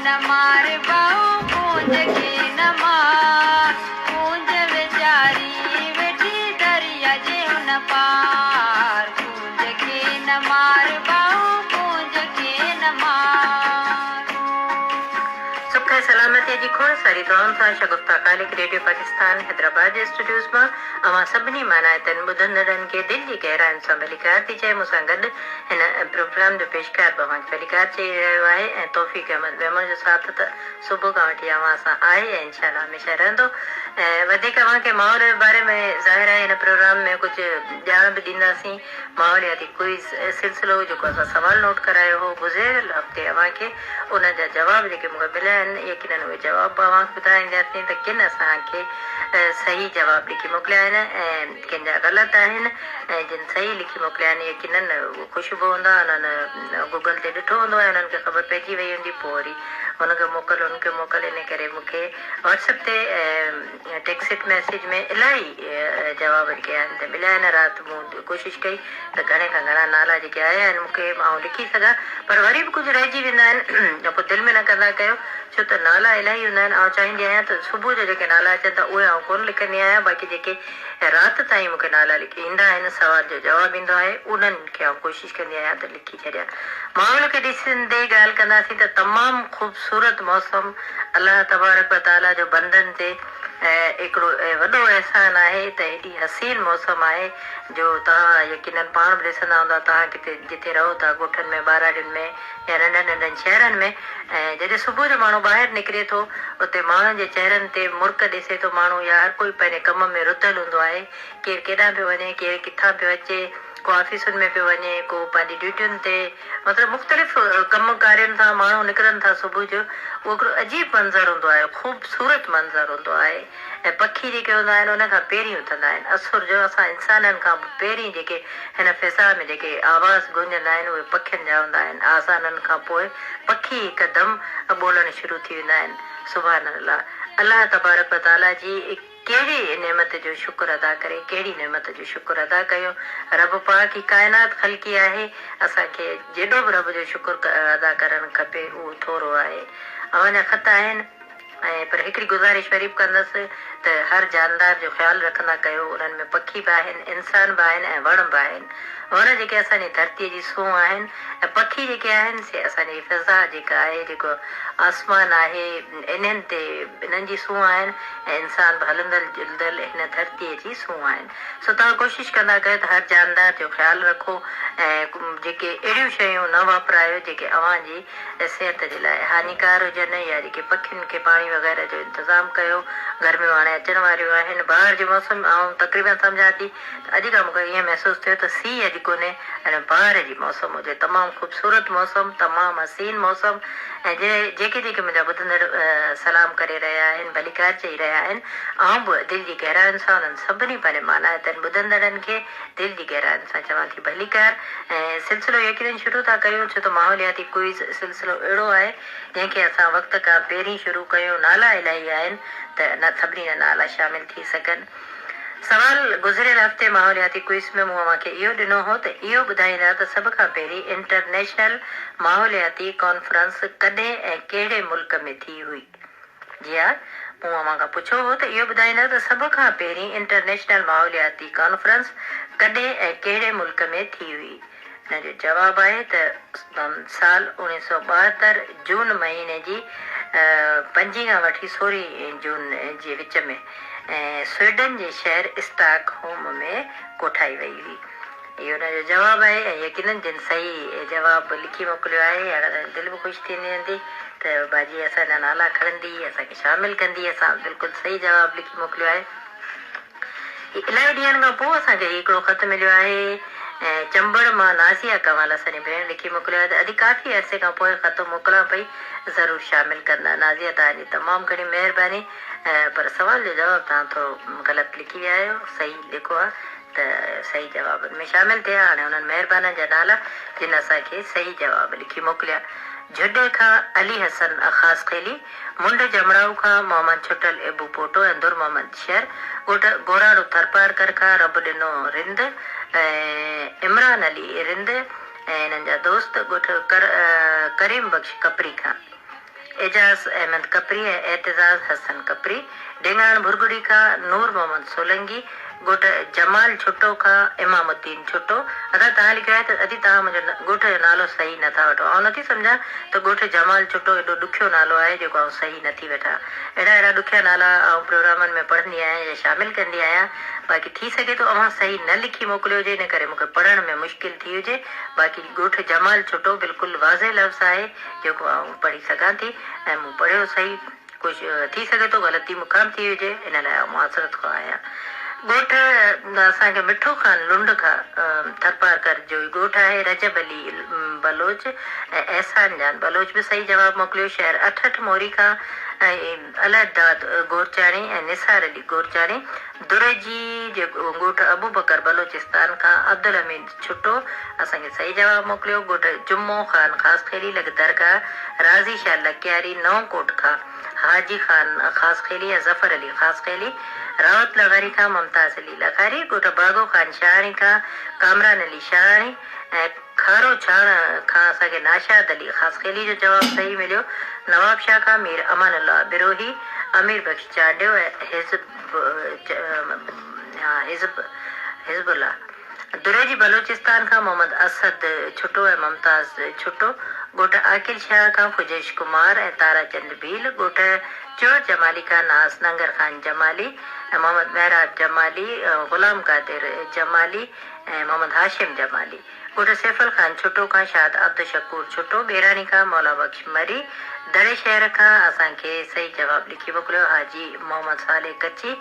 न मार बाऊ पूंज के न मार पूंज बेचारी बेटी दरिया जे न पार पूंज के न मार बाऊ पूंज के न मार। सुख सलामती जी खोड़ सारी दुआउनि सां शगुफ्ता खालिक रेडियो पाकिस्तान हैदराबाद जे स्टूडियोज़ मां अवां सभिनी मानायतनि ॿुधंदड़नि खे दिलि जी गहराइनि सां भलीकार थी चए। मूंसां गॾु हिन प्रोग्राम जो पेशकार बि भलीकार चई रहियो आहे ऐं तौफ़ीक़ अहमद वेमण जो साथ त सुबुह खां वठी अवां सां आहे ऐं इनशाला हमेशह रहंदो। ऐं वधीक अव्हांखे माहौल जे बारे में ज़ाहिर आहे हिन प्रोग्राम में कुझु ॼाण बि ॾींदासीं। माहौलियाती क्विज़ सिलसिलो जेको असां सवाल नोट करायो हो गुज़िरियल हफ़्ते अव्हांखे उन जा जवाब जेके मूंखे मिलिया आहिनि यकीननि उहे जवाब अव्हांखे ॿुधाईंदासीं त किन असांखे सही जवाब लिखी मोकिलिया आहिनि ऐं किन जा ग़लति आहिनि ऐं जिन सही लिखी मोकिलिया आहिनि यकीननि उहे ख़ुशि बि हूंदा। उन्हनि गूगल ते ॾिठो हूंदो ऐं उन्हनि खे ख़बर पइजी वई हूंदी पोइ वरी हुनखे मोकल इन करे मूंखे व्हाट्सएप ते टेक्स्ट मैसेज में इलाही जवाब जेके आहिनि त मिलिया आहिनि। राति मूं कोशिशि कई त घणे खां घणा नाला जेके आया आहिनि मूंखे मां लिखी सघां पर वरी बि कुझु रहिजी वेंदा आहिनि पोइ दिलि में न कंदा कयो छो त नाला इलाही हूंदा आहिनि। आउं चाहींदी आहियां त सुबुह जो जेके नाला अचनि था उहे आउं कोन लिखंदी आहियां बाक़ी जेके राति ताईं मूंखे नाला लिखी ईंदा आहिनि सवाल जो जवाबु ईंदो आहे उन्हनि खे आउं कोशिशि कंदी आहियां त लिखी छॾियां। माहौल खे ॾिसंदे ॻाल्हि कंदासीं त तमामु ख़ूबसूरत मौसम अलाह तबारक व ताला जो बंदनि ते हिकिड़ो वॾो अहसान आहे त हेॾी हसीन मौसम आहे जो तव्हां यकीननि पाण बि ॾिसंदा हूंदा। तव्हां किथे जिथे रहो था ॻोठनि में ॿाराड़ियुनि में या नंढनि नंढनि शहरनि में ऐं जॾहिं सुबुह जो माण्हू ॿाहिरि निकिरे थो उते माण्हुनि जे चहिरनि ते मुर्क ॾिसे थो माण्हू या हर कोई पंहिंजे कम में रुधल हूंदो आहे। केरु केॾां पियो वञे केरु किथां पियो अचे को ऑफिसुनि में पियो वञे को पंहिंजी ड्यूटियुनि ते मतिलबु मुख़्तलिफ़ कम कार्यनि सां माण्हू निकिरनि था सुबुह जो उहो हिकिड़ो अजीब मंज़र हूंदो आहे ख़ूबसूरत मंज़र हूंदो आहे। ऐं पखी जेके हूंदा आहिनि उन खां पहिरीं उथंदा आहिनि असुर जो असां इंसाननि खां पहिरीं जेके हिन फ़िज़ा में जेके आवाज़ गूंजंदा आहिनि उहे पखियुनि जा हूंदा आहिनि। आज़ाननि खां पोइ पखी हिकदमि ॿोलणु शुरू थी वेंदा आहिनि। सुभान अल्लाह अलाह तबारक व ताला जी कहिड़ी नेमत जो शुक्र अदा करे कहिड़ी नेमत जो शुक्र अदा कयो। रब पाक ही काइनात ख़लकी आहे असांखे जेॾो बि रब जो शुक्र अदा करणु खपे उहो थोरो आहे। अव्हांजा ख़त आहिनि ऐं पर हिकिड़ी गुज़ारिश वरी बि कंदसि त हर जानदार जो ख़्यालु रखंदा कयो। उन्हनि में पखी बि आहिनि इंसान बि आहिनि ऐं वण बि आहिनि। वण जेके असांजी धरतीअ जी सूंहं आहिनि ऐं पखी जेके आहिनि से असांजी फ़िज़ा जेका आहे जेको आसमान आहे इन्हनि ते इन्हनि जी सूंहं आहिनि ऐं इंसान बि हलंदल जुलंदल हिन धरतीअ जी सूंहं आहिनि। सो तव्हां कोशिशि कंदा कयो त हर जानदार जो ख़्यालु रखो ऐं जेके अहिड़ियूं शयूं न वापरायो जेके अव्हांजी सिहत जे लाइ हानिकार हुजनि या जेके पखियुनि खे पाणी वग़ैरह जो इंतज़ामु कयो। गर्मियूं हाणे अचण वारियूं आहिनि ॿाहिरि जो मौसम ऐं तक़रीबन सम्झां थी त अॼु खां मूंखे ईअं महसूसु थियो त सीउ अॼु कोन्हे ऐं ॿाहिरि जी मौसम हुजे तमामु ख़ूबसूरत मौसम तमामु हसीन मौसम। ऐं जेके जेके मुंहिंजा ॿुधंदड़ सलाम करे रहिया आहिनि भलीकार चई रहिया आहिनि आउं बि दिलि जी गहराइनि सां उन्हनि सभिनी पंहिंजे मानायतनि ॿुधंदड़नि खे दिलि जी गहराइनि सां चवां थी भलीकार। ऐं सिलसिलो यकीननि शुरू था कयूं छो त माहौलियाती क्विज़ सिलसिलो अहिड़ो आहे जंहिंखे असां वक़्त खां पहिरीं शुरू कयूं। नाला इलाही आहिनि त न सभिनी जा नाला शामिल थी सघनि। सवाल गुज़िरियल हफ़्ते माहौलियाती क्विज़ में मूं अव्हांखे इहो ॾिनो हो त इहो ॿुधाईंदा त सभ खां पहिरीं इंटरनेशनल माहौलियाती कॉन्फ्रेंस कॾहिं ऐं कहिड़े मुल्क में थी हुई। जी हा मूं अव्हां खां पुछो हो त इहो ॿुधाईंदा त सभ खां पहिरीं इंटरनेशनल माहौलियाती कॉन्फ्रेंस कॾहिं ऐं कहिड़े मुल्क में थी हुई। हिन जो जवाबु आहे त साल 1972 जून महीने जी 5 खां वठी 16 जून जे विच में ऐं स्वीडन जे शहर स्टॉकहोम में कोठाई वई हुई। इहो हुनजो जवाबु आहे ऐं यकीननि जिन सही जवाबु लिखी मोकिलियो आहे हाणे दिलि बि ख़ुशि थींदी वेंदी त भाॼी असांजा नाला खणंदी असांखे शामिलु कंदी। असां बिल्कुलु सही जवाबु लिखी मोकिलियो आहे। इलाही ॾींहंनि खां पोइ असांखे हिकिड़ो ख़त मिलियो आहे ऐं चंबड़ मां नाज़िया कमाल असांजी भेण लिखी मोकिलियो आहे त अॼु काफ़ी अरसे खां पोइ ख़त मोकिलियां पई ज़रूरु शामिलु कंदा। नाज़िया तव्हांजी तमामु घणी महिरबानी पर सवाल जो जवाबु तव्हां थोरो ग़लति लिखी विया आहियो। सही लिखो आहे त सही जवाबनि में शामिलु थिया। हाणे उन्हनि महिरबानी जा नाला जिन असांखे सही जवाबु लिखी मोकिलिया। झुॾे खां अली हसन अखास खेली मुंड जमड़ाऊ खां मोहम्मद छुटल एबू पोटो ऐं दुर मोहम्मद शहर ॻोठ गोराड़ो थरपारकर खां रब ॾिनो रिंद ऐं इमरान अली रिंद ऐं हिननि जा दोस्त ॻोठ करीम बख़्श कपरी खां। एजाज अहमद कपरी ऐं एतिज़ाज़ हसन कपरी। ढेंगाण भुरगुड़ी खां नूर मोहम्मद सोलंगी। ॻोठ जमाल छुटो खां इमामुद्दीन छुटो। अदा तव्हां लिखियो आहे त अॼु तव्हां मुंहिंजो ॻोठ जो नालो सही नथा वठो। ऐं नथी सम्झां त ॻोठ जमाल छुटो एॾो ॾुखियो नालो आहे जेको आउं सही नथी वठां। अहिड़ा ॾुखिया नाला आउं प्रोग्रामनि में पढ़ंदी आहियां या शामिलु कंदी आहियां। बाक़ी थी सघे थो अव्हां सही न लिखी मोकिलियो हुजे, इन करे मूंखे पढ़ण में मुश्किल थी हुजे। बाक़ी ॻोठ जमाल छुटो बिल्कुलु वाज़े लफ़्ज़ आहे जेको आउं पढ़ी सघां थी ऐं मूं पढ़ियो सही। कुझु थी सघे थो ग़लती मूंखां बि थी हुजे, इन लाइ आउं मुआज़रत खां आहियां। ॻोठ असांखे मिठो ख़ान लुंड खां थरपारकर जो ॻोठ आहे। रजब अली बलोच ऐं एहसान जान बलोच बि सही जवाबु मोकिलियो। शहर अठ मोरी खां ऐं अलहदाद गोरचाणी ऐं निसार अली गोरचाणी। दुरेजी जेको ॻोठ अबू बकर बलोचिस्तान खां अब्दुल हमीद छुटो असांखे सही जवाबु मोकिलियो। ॻोठ जुम्मो ख़ान ख़ासि खेली लग दरगाह। राज़ी शाह लकियारी नओंकोट खां हाजी ख़ान ख़ासि खेली ऐं ज़फ़र अली ख़ासि खेली। रावत लगारी खां मुमताज़ अली लगारी। ॻोठ बागो ख़ान शाहणी खां कामरान अली शाहणी ऐं खारो छाण खां असांखे नाशाद अली ख़ासि खेली जो जवाबु सही मिलियो। नवाब शाह खां मीर अमान अल्लाह बिरोही। अमीर बख्श चांडियो ऐं हिज़बुल्ला। दुरेजी बलोचिस्तान खां मोहम्मद असद छुटो ऐं मुमताज़ छुटो। ॻोठ आकिल शाह खां फुजेश कुमार ऐं ताराचंद भील। ॻोठ चोर जमाली खां नाज़ नंगर ख़ान जमाली ऐं मोहम्मद महराज जमाली। ग़ुलाम कादिर जमाली ऐं मोहम्मद हाशिम जमाली। ॻोठ सैफल ख़ान छुटो खां शाद अब्दुल शकूर छुटो। बेरानी खां मौला बख्श मरी। दड़े शहर खां असांखे सही जवाबु लिखी मोकिलियो हाजी मोहम्मद साले कची।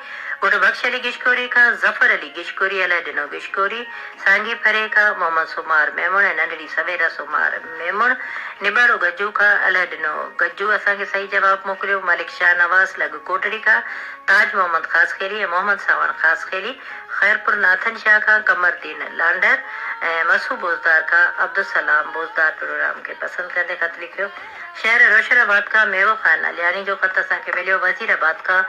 ॻोठ बख्श अली गिशकोरी खां ज़फ़र अली गिशकोरी अलाए ॾिनो गिशकोरी। सांगी फरे खां मोहम्मद सुमार मेमण ऐं नंढड़ी सवेरा सुमार मेमण। निबाड़ो गज्जू खां अलाए ॾिनो गज्जू असांखे सही जवाबु मोकिलियो। मलिक शाह नवाज़ लॻ कोटड़ी खां ताज मोहम्मद ख़ासि खेली ऐं मोहम्मद सावण ख़ासि खेली। ख़ैरपुर नाथन शाह खां कमरदीन लांडर ऐं मसू बोज़दार खां अब्दुल सलाम बोज़दार प्रोग्राम खे पसंदि कंदे ख़त लिखियो। शहर रोशनाबाद खां मेवो ख़ान अलियानी जो ख़त असांखे मिलियो। वज़ीराबाद खां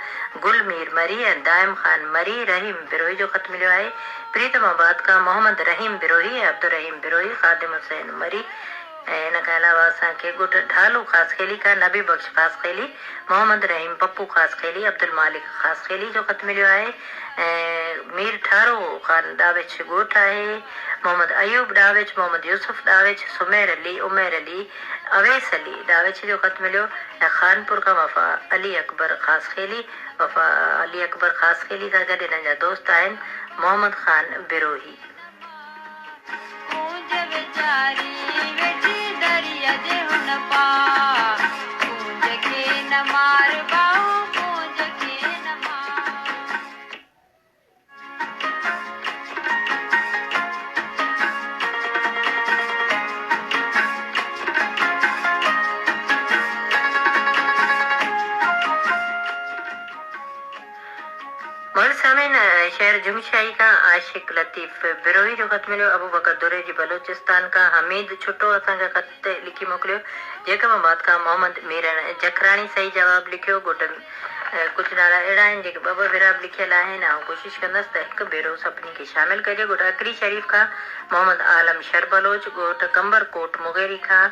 गुल मीर मरी ऐं दाइम ख़ान मरी। रहीम बिरोही जो ख़त मिलियो आहे। प्रीतमाबाद खां मोहम्मद रहीम बिरोही ऐं अब्दुल रहीम बिरोही। ख़ादिम हुसैन मरी। ऐं इन खां अलावा असांखे ॻोठ ढालू ख़ासि खेली खां नबी बख्श ख़ासि खेली। मोहम्मद रहीम पप्पू ख़ासि खेली। अब्दुल मालिक ख़ासि खेली जो ख़त मिलियो आहे। ऐं मीर ठारो ख़ान डावेच ॻोठ आहे। मोहम्मद अयूब डावेच। मोहम्मद यूसुफ डावेच। सुमेर अली उमेर अली अवेस अली डावेच जो ख़त मिलियो। ऐं ख़ानपुर खां वफ़ा अली अकबर ख़ासि खेली। वफ़ा अली अकबर ख़ासि खेली सां गॾु हिननि जा दोस्त आहिनि मोहम्मद ख़ान बिरोही। पूंज वीचारी वेठी दरिया जे हुन पार। पूंज खे न मार बाहू पूंज खे न मार। मोहम्मद शहर जुमशाही खां आशिक लतीफ़ बिरोही जो ख़त मिलियो। अबू बकर दुरेजी बलोचिस्तान खां हमीद छुटो असांखे ख़त लिखी मोकिलियो। जेकबाबाद खां मोहम्मद मीरन जखराणी सही जवाबु लिखियो। ॻोठ कुझु नाला अहिड़ा आहिनि जेके ॿ भेरा लिखियल आहिनि। ऐं कोशिशि कंदसि त हिकु भेरो सभिनी खे शामिलु कजे। ॻोठ अकरी शरीफ़ खां मोहम्मद आलम शरबलोच। ॻोठ कंबरकोट मुगेरी खां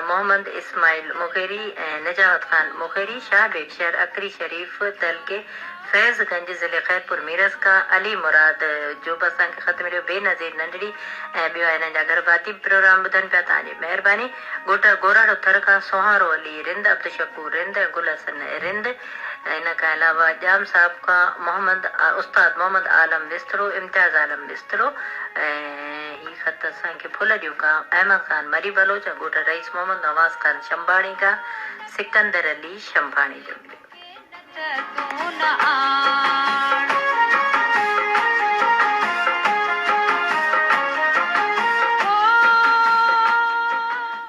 मोहम्मद इस्माइल मुगेरी ऐं निजावत ख़ान मुगेरी। शाह बेग शहर अकरी शरीफ़ तलके फैज़गंज ज़िले ख़ैरपुर मीरस खां अली मुराद जो बि असांखे ख़त मिलियो। बेनज़ीर नंढड़ी ऐं ॿियो हिननि जा गरबाती प्रोग्राम ॿुधनि पिया। तव्हांजी महिरबानी। ॻोठ गोराड़ो थर खां सोहारो अली रिंद अब्दुल शकूर रिंद ऐं गुल हसन रिंद। इन खां अलावा जाम साहब खां मोहम्मद उस्ताद मोहम्मद आलम बिस्तरो इम्तियाज़ आलम बिस्तरो। ऐं हीअ ख़त असांखे फुल ॾियूं खां अहमद ख़ान मरी बलोच। ॻोठ रईस मोहम्मद नवाज़ ख़ान शंभाणी खां सिकंदर अली शंभाणी जो मिलियो। तूं न आण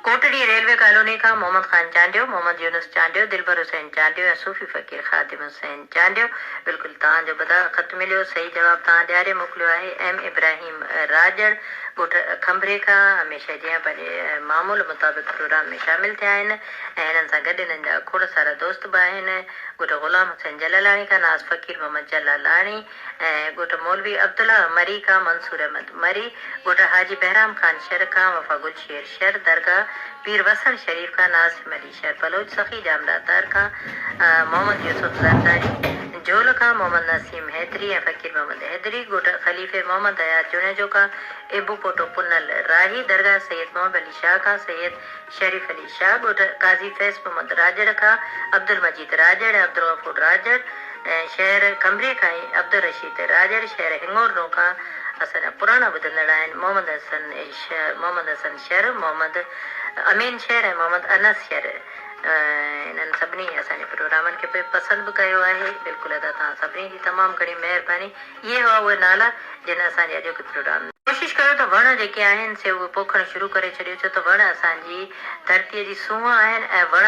कोटड़ी रेलवे कॉलोनी खां मोहम्मद ख़ान चांडियो। मोहम्मद यूनुस चांडियो। दिलबर हुसैन चांडियो ऐं सूफ़ी फ़कीर ख़ादिम हुसैन चांडियो। बिल्कुलु तव्हांजो ख़त मिलियो। सही जवाबु तव्हां ॾियारे मोकिलियो आहे एम इब्राहिम राजड़। ॻोठ खंभरे खां हमेशह जीअं पंहिंजे मामूल मुताबिक़ प्रोग्राम में शामिल थिया आहिनि ऐं हिननि सां गॾु हिननि जा खोड़ सारा दोस्त बि आहिनि। ॻोठ ग़ुलाम हुसैन जलालाणी खां नाज़ फ़कीर मोहम्मद जलालाणी ऐं ॻोठ मौलवी अब्दुल्ला मरी खां मंसूर अहमद मरी, ॻोठ हाजी बहराम ख़ान शर खां वफ़ा गुल शेर शर दरगाह पीर वसन शरीफ खां नाज़िम अली शर बलोच सखी जामदार तार खां मोहम्मद यूसुफ ज़रदारी जोल खां मोहम्मद नसीम हैदरी ऐं फ़कीर मोहम्मद हैदरी, ॻोठ ख़लीफ़े मोहम्मद हयात जुनेजो खां एबू पोटो पुनल राही दरगाह सैयद मोहम्मद अली शाह खां सैयद शरीफ अली शाह, ॻोठ काज़ी फैज़ मोहम्मद राजड़ खां अब्दुल मजीद राजड़ ऐं अब्दुल गफूर राजड़ ऐं शहर खंभरे खां ई अब्दुल रशीद राजड़, शहर हिंगोरनो खां असांजा पुराणा ॿुधंदड़ आहिनि मोहम्मद हसन शर, मोहम्मद अमीन शहर ऐं मोहम्मद अनस शहर। इन्हनि सभिनी असांजे प्रोग्रामनि खे पसंदि बि कयो आहे। बिल्कुलु अदा तव्हां सभिनी जी तमामु घणी महिरबानी। इहे हुआ उहे नाला जिन असांजे अॼोके प्रोग्राम कोशिशि कयो त वण जेके आहिनि से उहे पोखणु शुरू करे छॾियो, छो त वण असांजी धरतीअ जी सूंहं आहिनि ऐं वण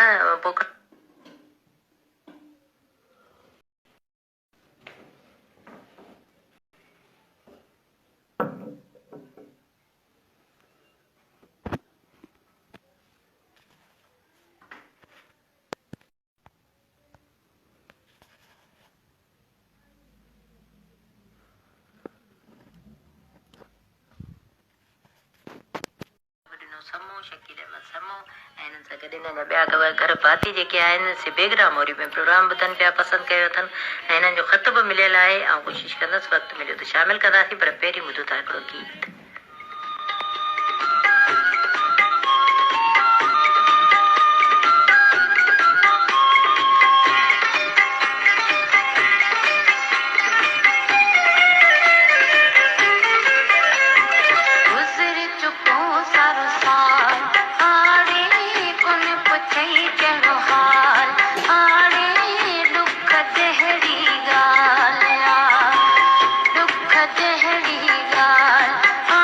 पोखण समूह शकील अहमद समूह ऐं हिननि सां गॾु हिननि जा ॿिया घर भाती जेके आहिनि से बेगरा मोरी में प्रोग्राम ॿुधनि पिया, पसंदि कयो अथनि ऐं हिननि जो ख़त बि मिलियल आहे। ऐं कोशिशि कंदसि वक़्तु मिलियो त शामिलु कंदासीं, पर पहिरीं ॿुधो था हिकिड़ो गीत। दुख जहिड़ी ॻाल्हि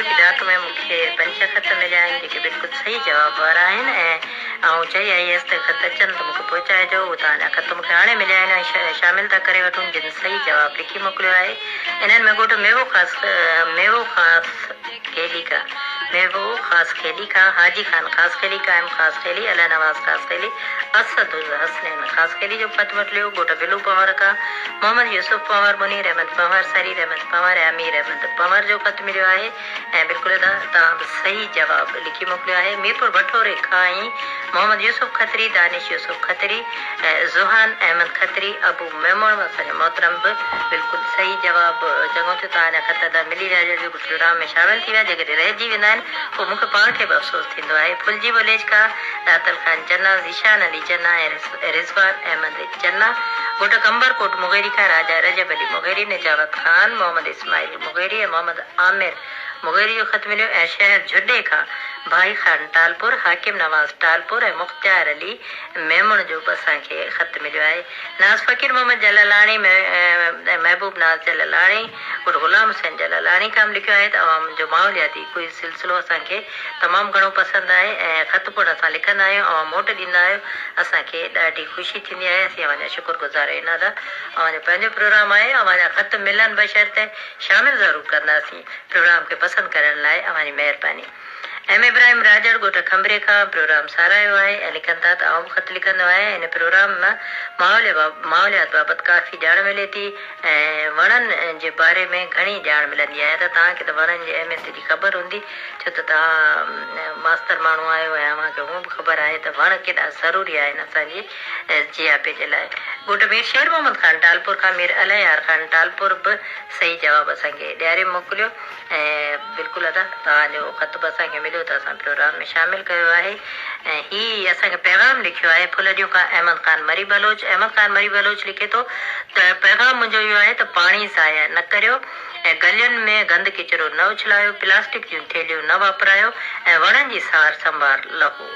रेडियो की डाक में मूंखे 5 ख़त मिलिया आहिनि जेके बिल्कुलु सही जवाब वारा आहिनि ऐं चई आई हुयसि त ख़त अचनि त मूंखे पहुचाइजो। उहो तव्हांजा ख़त मूंखे हाणे मिलिया आहिनि ऐं शामिल था करे वठूं जिन सही जवाब लिखी मोकिलियो आहे। इन्हनि में घोट मेवो ख़ासि खेली का, हाजी ख़ान ख़ासि खेली, कायम ख़ासि खेली, अला नवाज़ ख़ासि खेली, असद हसनैन ख़ासि खेली जो ख़त मोकिलियो। घोट बिलू पंवर का, मोहम्मद यूसुफ पंवर, मुनीर अहमद पंवर, सरीर अहमद पंवर ऐं अमीर अहमद पंवर जो ख़त मिलियो आहे ऐं बिल्कुलु तव्हां सही जवाब लिखी मोकिलियो आहे। मीरपुर भठोरे खां ई मोहम्मद यूसुफ खत्री, दानिश यूसुफ खत्री, ज़ुहान अहमद खत्री, अबू मेमोन असांजो मोहतरम बि बिल्कुलु सही जवाब चङो थियो। तव्हांजा ख़त त मिली रहिया जो प्रोग्राम में शामिल थी विया। जेकॾहिं रहिजी वेंदा आहिनि पोइ मूंखे पाण खे बि अफ़सोस थींदो आहे। फुलजी विलेज खां दातल ख़ान चन्ना, ज़ीशान अली चन्ना ऐं रिज़वान अहमद चन्ना। घोट कंबरकोट मुगेरी खां राजा रजब अली मुगेरी, निजावत ख़ान, मोहम्मद इस्माइल मुगेरी ऐं मोहम्मद आमिर मुगेरी जो ख़त मिलियो ऐं शहर झुडे खां भाई ख़ान टालपुर, हाकिम नवाज़ टालपुर ऐं मुख़्तियार अली मेमण जो बि असांखे ख़त मिलियो आहे। नाज़ फ़कीर मोहम्मद जलालाणी, महबूब नाज़ जलालाणी, गुल ग़ुलाम हुसैन जलालाणी खां लिखियो आहे त अवाम जो माहौलियाती कोई सिलसिलो असांखे तमामु घणो पसंदि आहे ऐं ख़त पिणु असां लिखंदा आहियूं, अवां मोट ॾींदा आहियो, असांखे ॾाढी ख़ुशी थींदी आहे। असीं अवांजा शुक्रगुज़ार आहियूं इन जा। अवांजो पंहिंजो प्रोग्राम आहे, अवांजा ख़त मिलनि बशर्ते शामिल ज़रूरु कंदासीं। प्रोग्राम खे पसंदि करण लाइ अवांजी महिरबानी। एम इब्राहिम राजड़ ॻोठ खंबरे खां प्रोग्राम सारायो आहे ऐं लिखनि था त आउं ख़त लिखंदो आहियां। हिन प्रोग्राम मां माहौलियात बाबति काफ़ी ॼाण मिले थी ऐं वणनि जे बारे में घणी ॼाण मिलंदी आहे। त तव्हांखे त वणनि जी अहमियत जी ख़बर हूंदी छो त तव्हां मास्तर माण्हू आहियो ऐं अव्हांखे हूअं बि ख़बर आहे त वण केॾा ज़रूरी आहिनि असांजी जियापे जे लाइ। घोट मीर शेर मोहम्मद ख़ान टालपुर खां मीर अलयार ख़ान टालपुर बि सही जवाबु असांखे ॾियारे मोकिलियो ऐं बिल्कुलु अदा तव्हांजो ख़त बि असांखे मिलियो त असां प्रोग्राम में शामिलु कयो आहे। ऐं हीअ असांखे पैगाम लिखियो आहे फुलडियूं खां अहमद ख़ान मरी बलोच। अहमद ख़ान मरी बलोच लिखे थो त पैगाम मुंहिंजो इहो आहे त पाणी ज़ाया न करियो ऐं गलियुनि में गंद किचिरो न उछलायो, प्लास्टिक जूं थैलियूं न वापरायो ऐं वणनि जी सार संभाल लहो।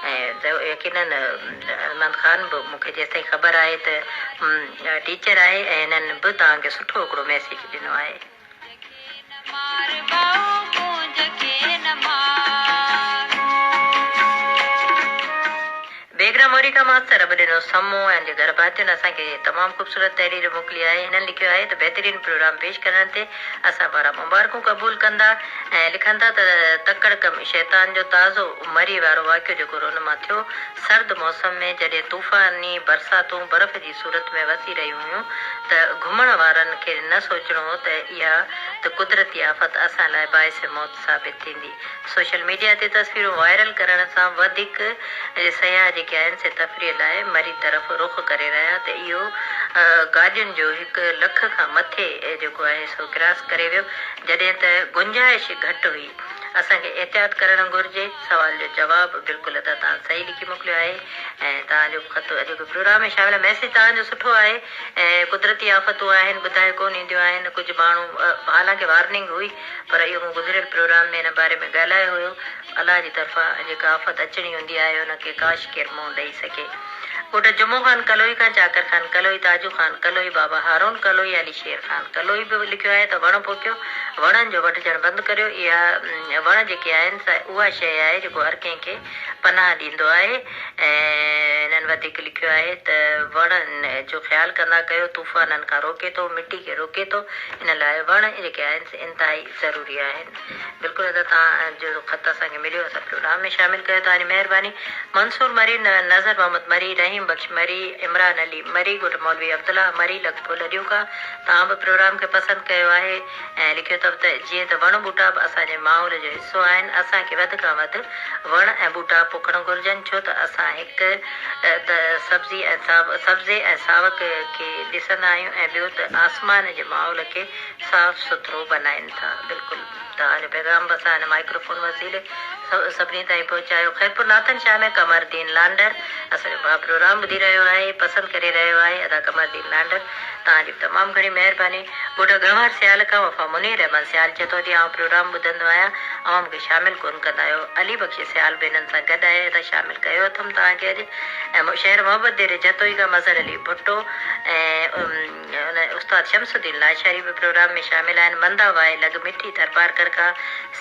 ऐं यकीनन अहमद ख़ान बि मूंखे जेसिताईं ख़बर आहे त टीचर आहे ऐं हिननि बि तव्हांखे सुठो हिकिड़ो मैसेज ॾिनो आहे। बेगरा मोरी का मास्तर रब ॾिनो समो ऐं घर भातियुनि असांखे तमामु ख़ूबसूरत तहरीर मोकिली आहे। हिननि लिखियो आहे त बहितरीनु प्रोग्राम पेश करण ते असां पारां मुबारकूं क़बूल कंदा ऐं लिखनि था त तकड़ कम शैतान जो ताज़ो मरी वारो वाक़ियो जेको हुन मां थियो सर्द मौसम में जॾहिं तूफ़ानी बरसातूं बर्फ़ जी सूरत में वसी रहियूं हुयूं त घुमण वारनि खे न सोचणो हो त इहा त कुदरती आफ़त असां लाइ बाइस मौत साबित थींदी। सोशल मीडिया ते तस्वीरूं वायरल करण सां वधीक सयाह जेके आहिनि से तफ़रीह लाइ मरी तरफ़ रुख करे रहिया त इहो गाॾियुनि जो 1 लख खां मथे जेको आहे सो क्रॉस करे वियो जॾहिं त गुंजाइश घटि हुई। असांखे एहतियात करणु घुरिजे। सवाल जो जवाबु बिल्कुलु त तव्हां सही लिखी मोकिलियो आहे ऐं तव्हांजो ख़त जेको प्रोग्राम में शामिल मैसेज तव्हांजो सुठो आहे ऐं कुदरती आफ़तूं आहिनि ॿुधाए कोन ईंदियूं आहिनि। कुझु माण्हू हालांकि वार्निंग हुई पर इहो मूं गुज़िरियल प्रोग्राम में हिन बारे में ॻाल्हायो हुयो। अलाह जी तरफ़ां जेका आफ़त अचणी हूंदी आहे हुनखे काश केरु मुंहुं ॾेई सघे। घोट जुमो ख़ान कलोई खां चाकर ख़ान कलोई, ताजू ख़ान कलोई, बाबा हारून कलोई, अली शेर ख़ान कलोई बि लिखियो आहे त वण पोखियो, वणनि जो वठिजणु बंदि करियो। इहा वण जेके आहिनि उहा शइ आहे जेको हर कंहिंखे पनाह ॾींदो आहे ऐं हिननि वधीक लिखियो आहे त वणनि जो ख़्यालु कंदा कयो, तूफ़ाननि खां रोके थो, मिटी खे रोके थो। इन लाइ वण जेके आहिनि से इंतिहाई ज़रूरी आहिनि। बिल्कुलु त तव्हांजो ख़त असांखे मिलियो असां प्रोग्राम में शामिलु कयो। तव्हांजी महिरबानी। मंसूर मरी, नज़र मोहम्मद मरी, रहीम बख़्श मरी, इमरान अली मरी, घोट मौलवी अब्दुल्ला मरी लखपो लॾियूं खां तव्हां बि प्रोग्राम खे पसंदि कयो आहे ऐं लिखियो अथव त जीअं त वण ॿूटा बि असांजे माहौल जो हिसो आहिनि असांखे वधि खां वधि वण ऐं ॿूटा पोखणु घुरिजनि छो त असां हिकु त सब्ज़ी ऐं सावक खे ॾिसंदा आहियूं ऐं ॿियो त आसमान जे माहौल खे साफ़ सुथरो बनाइनि था। बिल्कुलु तव्हांजो पैगाम बि असां हिन माइक्रोफोन वसीले सभिनी ताईं पहुचायो। ख़ैरपुर नाथन शाह में कमरदीन लांडर असांजो भाउ प्रोग्राम ॿुधी रहियो आहे, पसंदि करे रहियो आहे। अदा कमरदीन लांडर तव्हांजी तमामु घणी महिरबानी। ॻोठ गंवार सियाल खां वफ़ा मुनीर रहमान सियाल चए थो जी प्रोग्राम ॿुधंदो आहियां, मूंखे शामिल कोन कंदा आहियो। अली बख़्श सियाल बि हिननि सां गॾु आहे त शामिल कयो अथमि तव्हांखे अॼु। ऐं शहर मोहम्मद देर जतोई खां मज़हर अली भुट्टो ऐं उस्ताद शमसुद्दीन लाशारी बि प्रोग्राम में शामिल आहिनि। मंदा वाए लॻ मिठी दरबारकर खां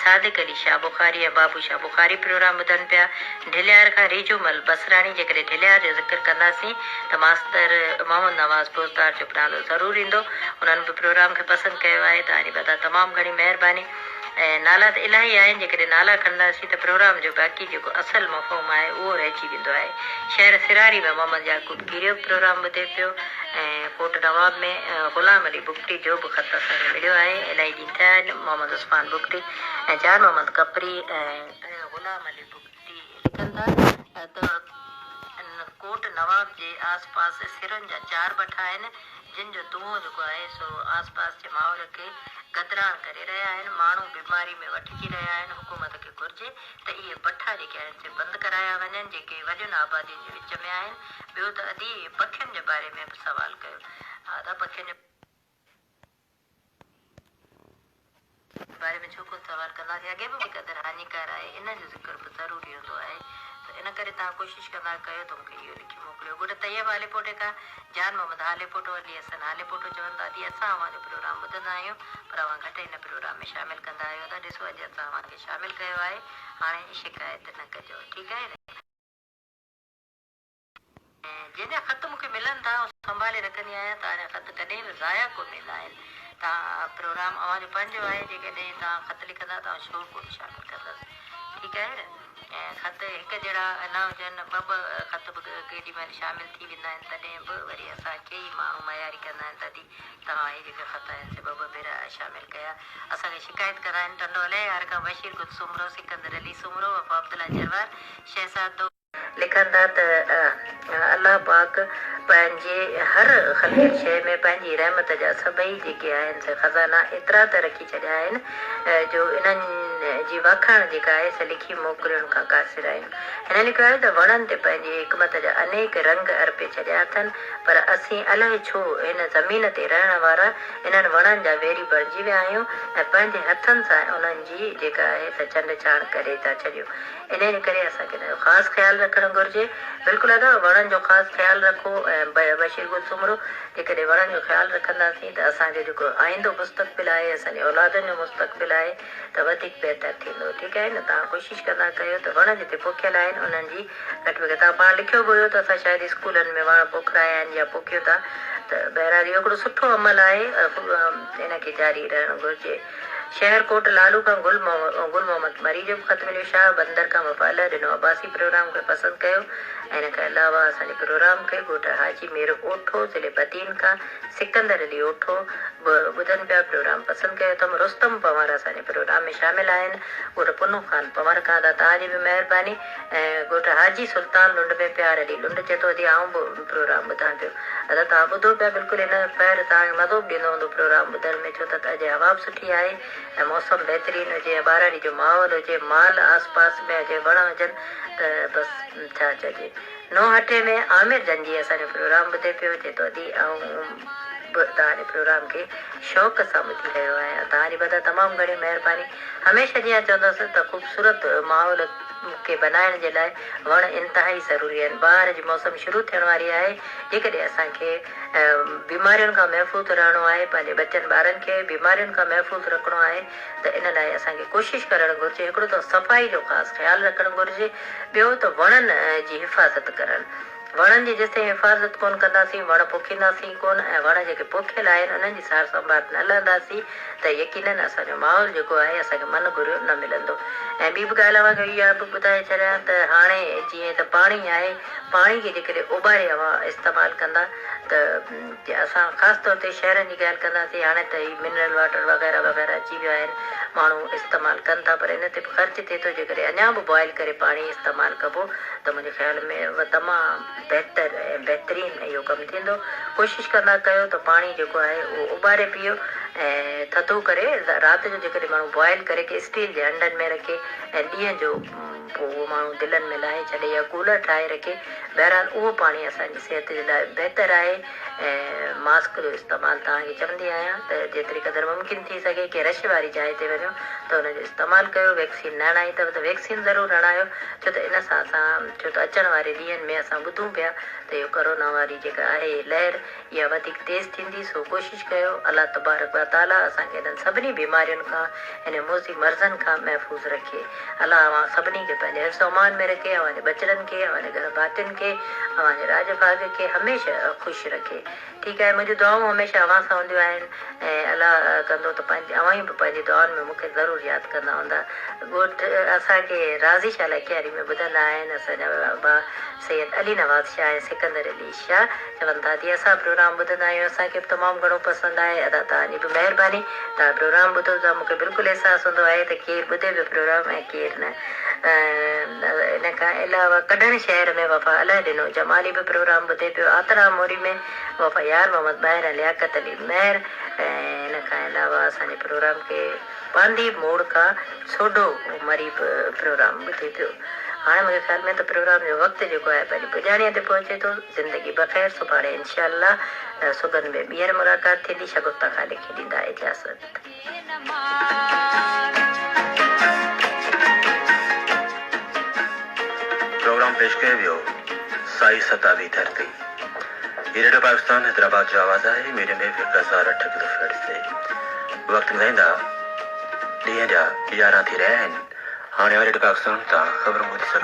सादिक अली शाह बुखारी ऐं बाबू शाह बुखारी प्रोग्राम ॿुधनि पिया। ढिलियार खां रिजूमल बसराणी, जेकॾहिं ढिलियार जो ज़िक्र कंदासीं त मास्तर मोहम्मद नवाज़ पोस्तार जो नालो ज़रूरु ईंदो। उन्हनि बि प्रोग्राम खे पसंदि कयो आहे। तव्हांजी बता तमामु घणी महिरबानी। ऐं नाला त इलाही आहिनि, जेकॾहिं नाला खणंदासीं त प्रोग्राम जो बाक़ी जेको असल मफ़हूम आहे उहो रहिजी वेंदो आहे। शहर सिरारी में मोहम्मद याकूब गिरियो प्रोग्राम ॿुधे पियो ऐं कोट नवाब में ग़ुलाम अली बुगटी जो बि ख़त असांखे मिलियो आहे। इलाही ॾींहं थिया आहिनि। मोहम्मद उस्मान बुगटी ऐं जान मोहम्मद कपरी ऐं ग़ुलाम अली बुगटी लिखनि था त कोट नवाब जे आस पास सिरनि जा 4 बठा आहिनि, जिन जो धुओं जेको आहे सो आस पास जे माहौल खे गदरान करे रहिया आहिनि। माण्हू बीमारी में वठिजी रहिया आहिनि। हुकूमत खे घुर्जे त इहे भठा जेके आहिनि से बंदि कराया वञनि, जेके वॾियुनि आबादियुनि जे विच में आहिनि। ॿियो त अधी पखियुनि जे बारे में बि सवाल कयो। हा त पखियुनि जे बारे में छो कोन सवाल कंदासीं, अॻे बि क़दुरु हानिकार आहे, इन जो ज़िक्र बि ज़रूरी हूंदो आहे। त इन करे तव्हां कोशिशि कंदा कयो त मूंखे इहो लिखी मोकिलियो। गुड तैयब हालेपोटे खां जान मोहम्मद हालेपोटो अली हसन हालेपोटो चवनि था दी असां अव्हांजो प्रोग्राम ॿुधंदा आहियूं, पर अव्हां घटि हिन प्रोग्राम में शामिल कंदा आहियो। त ॾिसो अॼु असां अव्हांखे शामिल कयो आहे, हाणे शिकायत न कजो, ठीकु आहे न। ऐं जंहिंजा ख़त मूंखे मिलनि था संभाले रखंदी आहियां, तव्हांजा ख़त कॾहिं बि ज़ाया कोन वेंदा आहिनि। तव्हां प्रोग्राम अव्हांजो पंहिंजो आहे, जेकॾहिं तव्हां ख़त लिखंदा तव्हां शोर कोन शामिल कंदसि, ठीकु आहे न। ऐं ख़त हिकु जहिड़ा न हुजनि, ॿ ख़त बि केॾी महिल शामिल थी वेंदा आहिनि, तॾहिं बि वरी असांखे ई माण्हू मयारी कंदा आहिनि तॾहिं तव्हां इहे जेके ख़त आहिनि से ॿ भेरा शामिल कया। असांखे शिकायत कंदा आहिनि टंडो अले यार खां बशीर गुल सुमरो, सिकंदर अली सुमरो, वफ़ा अब्दुल्ला जरवार, शहज़ाद लिखनि था त अलाह पाक पंहिंजे हर ख़लील शइ में पंहिंजी रहमत जा सभई जेके आहिनि से ख़ज़ाना एतिरा त रखी छॾिया आहिनि जो इन्हनि जी वाखाण जेका आहे से लिखी मोकिलण खां कासिर आहिनि। हिन लिखियो आहे त वणनि ते पंहिंजी हिकमत जा अनेक रंग अर्पे छॾिया अथनि, पर असीं अलाए छो हिन ज़मीन ते रहण वारा इन्हनि वणनि जा वेरी बणिजी विया आहियूं ऐं पंहिंजे हथनि सां उन्हनि जी जेका आहे त चंड चाण करे था छॾियूं। इन करे असांखे हिन जो ख़ासि ख़्यालु रखणु घुरिजे। बिल्कुलु अदा वणनि जो ख़ासि ख़्यालु रखो ऐं बशीर गुल सुमरो, जेकॾहिं वणनि जो ख़्यालु रखंदासीं त असांजो जेको आईंदो मुस्तक़बिल आहे, असांजे औलादनि जो मुस्तक़बिल आहे त वधीक बहितर थींदो, ठीकु आहे न। तव्हां कोशिशि कंदा कयो त वण जिते पोखियल आहिनि उन्हनि जी घटि में घटि तव्हां पाण लिखियो बि हुयो त असां शायदि स्कूलनि में वण पोखराया आहिनि या पोखियो था, त बहरहाल इहो हिकिड़ो सुठो अमल आहे, इनखे जारी रहणु घुरिजे। शहर कोट लालू खां गुल मोहम्मद मरी जो बि ख़त मिलियो। शाह बंदर खां वफ़ाल ॾिनो अब्बासी प्रोग्राम खे पसंदि कयो। ऐं इन खां अलावा असांजे प्रोग्राम खे ॻोठ हाजी मेर ओठो ज़िले बदीन खां सिकंदर अली ओठो बि ॿुधनि पिया, प्रोग्राम पसंदि कयो अथमि। रुस्तम पवार असांजे प्रोग्राम में शामिल आहिनि। ॻोठ पुनू ख़ान पवार खां त तव्हांजी बि महिरबानी। ऐं ॻोठ हाजी सुल्तान लुंड में प्यार अली लुंड चए थो अॼु आऊं बि प्रोग्राम ॿुधां पियो। अदा तव्हां ॿुधो पिया, बिल्कुलु हिन ख़ैर तव्हांखे मज़ो बि ॾींदो हूंदो प्रोग्राम ॿुधण में, छो त अॼु हवा बि सुठी आहे ऐं मौसम बहितरीनु हुजे, ॿारड़ी जो माहौल हुजे, माल आस पास में हुजे, वण हुजनि, त बसि छा चइजे। नौहटे में आमिर जंजी असांजो प्रोग्राम ॿुधे पियो, चए थो अदी ऐं तव्हांजे प्रोग्राम खे शौक़ सां ॿुधी रहियो आहियां। तव्हांजी बदा तमामु घणी महिरबानी। हमेशह जीअं चवंदसि त ख़ूबसूरत माहौल खे बनाइण जे लाइ वण इंतिहाई ज़रूरी आहिनि। ॿाहिरि जी मौसम शुरू थियण वारी आहे, जेकॾहिं असांखे बीमारियुनि खां महफ़ूज़ रहणो आहे, पंहिंजे बचनि ॿारनि खे बीमारियुनि खां महफ़ूज़ रखिणो आहे, त इन लाइ असांखे कोशिशि करणु घुरिजे। हिकिड़ो त सफ़ाई जो ख़ासि ख़्यालु रखणु घुरिजे, ॿियो त वणनि जी हिफ़ाज़त करणु। वणनि जी जेसिताईं हिफ़ाज़त कोन कंदासीं, वण पोखींदासीं कोन, ऐं वण जेके पोखियल आहिनि उन्हनि जी सार संभाल न लहंदासीं त यकीननि असांजो माहौल जेको आहे असांखे मन घुरियो न मिलंदो। ऐं ॿी बि ॻाल्हि अव्हांखे इहा बि ॿुधाए छॾियां त हाणे जीअं त पाणी आहे, पाणी खे जेकॾहिं उॿारे अव्हां इस्तेमालु कंदा त असां ख़ासि तौर ते शहरनि जी ॻाल्हि कंदासीं। हाणे त ही मिनरल वाटर वग़ैरह वग़ैरह अची विया आहिनि, माण्हू इस्तेमालु कनि था, पर इन ते बि ख़र्चु थिए थो। जेकॾहिं अञा बि बॉइल करे पाणी इस्तेमालु कबो त मुंहिंजे ख़्याल में तमामु बहितर ऐं बहितरीनु इहो कमु थींदो। कोशिशि कंदा कयो त पाणी जेको आहे उहो उॿारे पीओ ऐं थधो करे राति जो जेकॾहिं माण्हू बॉइल करे के स्टील जे अंडनि में रखे ऐं ॾींहं जो पोइ माण्हू दिलनि में लाहे छॾे या कूलर ठाहे रखे। बहरहाल उहो पाणी असांजी सिहत जे लाइ बहितरु आहे। ऐं मास्क जो इस्तेमालु तव्हांखे चवंदी आहियां त जेतिरी क़दुरु मुमकिन थी सघे की रश वारी जाइ ते वञो त हुनजो इस्तेमालु कयो। वैक्सीन न हणाई अथव त वैक्सीन ज़रूरु हणायो, छो त इन सां छो त अचण वारे ॾींहंनि में असां ॿुधूं पिया त इहो कोरोना वारी जेका आहे लहर इहा वधीक तेज़ थींदी। सो कोशिशि कयो अलाह तबारक व ताला असांखे इन्हनि सभिनी बीमारियुनि खां, इन मौसी मर्ज़नि खां महफ़ूज़ रखे। अलाह अवां सभिनी खे पंहिंजे हिफ्ज़ अमान में रखे, अवांजे बचड़नि खे, अवांजे घर भातियुनि खे, अवांजे राज भाग खे हमेशह ख़ुशि रखे। ठीकु आहे, मुंहिंजियूं दुआऊं हमेशह अवां सां हूंदियूं आहिनि ऐं अलाह कंदो त पंहिंजे अवां ई बि पंहिंजी दुआनि में मूंखे ज़रूरु यादि कंदा हूंदा। ॻोठ असांखे राज़ी शाह लखियारी में ॿुधंदा आहिनि असांजा भाउ सैयद अली नवाज़ शाह ऐं सिकंदर अली शाह, चवनि था तीअं असां प्रोग्राम ॿुधंदा आहियूं, असांखे बि तमामु घणो पसंदि आहे। अदा तव्हांजी बि महिरबानी, तव्हां प्रोग्राम ॿुधो था, मूंखे बिल्कुलु अहसासु हूंदो आहे त केरु ॿुधे बि प्रोग्राम ऐं केरु न। इन खां अलावा कॾण शहर में वफ़ा अलाह ॾिनो जमाली बि प्रोग्राम ॿुधे पियो, आतरा मोरी में वफ़ा यार मोहम्मद ॿाहिरि लियाकत अली महर। ऐं इन खां अलावा असांजे प्रोग्राम खे बांदी मोड़ खां सोडो मरी प्रोग्राम ॿुधे पियो। हाणे मुंहिंजे ख़्याल में त प्रोग्राम जो वक़्तु जेको आहे पंहिंजी पुॼाणीअ ते पहुचे थो। ज़िंदगी बख़ैर, सुभाणे इंशाअल्लाह सुगंध में ॿीहर मुलाक़ात थींदी। शगुफ्ता ख़ालिक खे ॾींदा इजाज़त। प्रोग्राम पेश कयो वियो साई सतावी धरती। ये रेडियो पाकिस्तान हैदराबाद जो आवाज़ आहे। मीडियम वेव 1008 किलोहर्ट्ज़ ते वक़्तु ॿुधाईंदा ॾींहं जा 11 थी रहिया आहिनि। हाणे रेडियो पाकिस्तान तां ख़बरूं ॿुधी सघो।